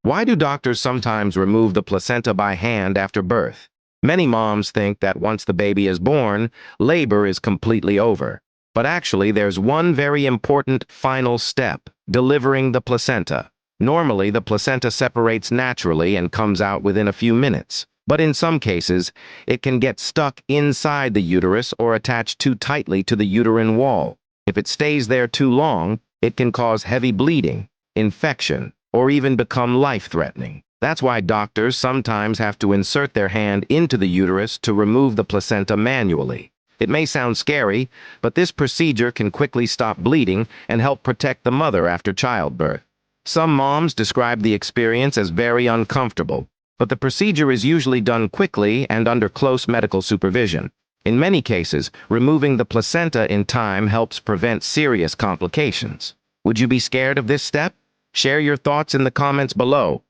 Why do doctors sometimes remove the placenta by hand after birth? Many moms think that once the baby is born, labor is completely over. But actually, there's one very important final step, delivering the placenta. Normally, the placenta separates naturally and comes out within a few minutes. But in some cases, it can get stuck inside the uterus or attached too tightly to the uterine wall. If it stays there too long, it can cause heavy bleeding, infection, or even become life-threatening. That's why doctors sometimes have to insert their hand into the uterus to remove the placenta manually. It may sound scary, but this procedure can quickly stop bleeding and help protect the mother after childbirth. Some moms describe the experience as very uncomfortable, but the procedure is usually done quickly and under close medical supervision. In many cases, removing the placenta in time helps prevent serious complications. Would you be scared of this step? Share your thoughts in the comments below.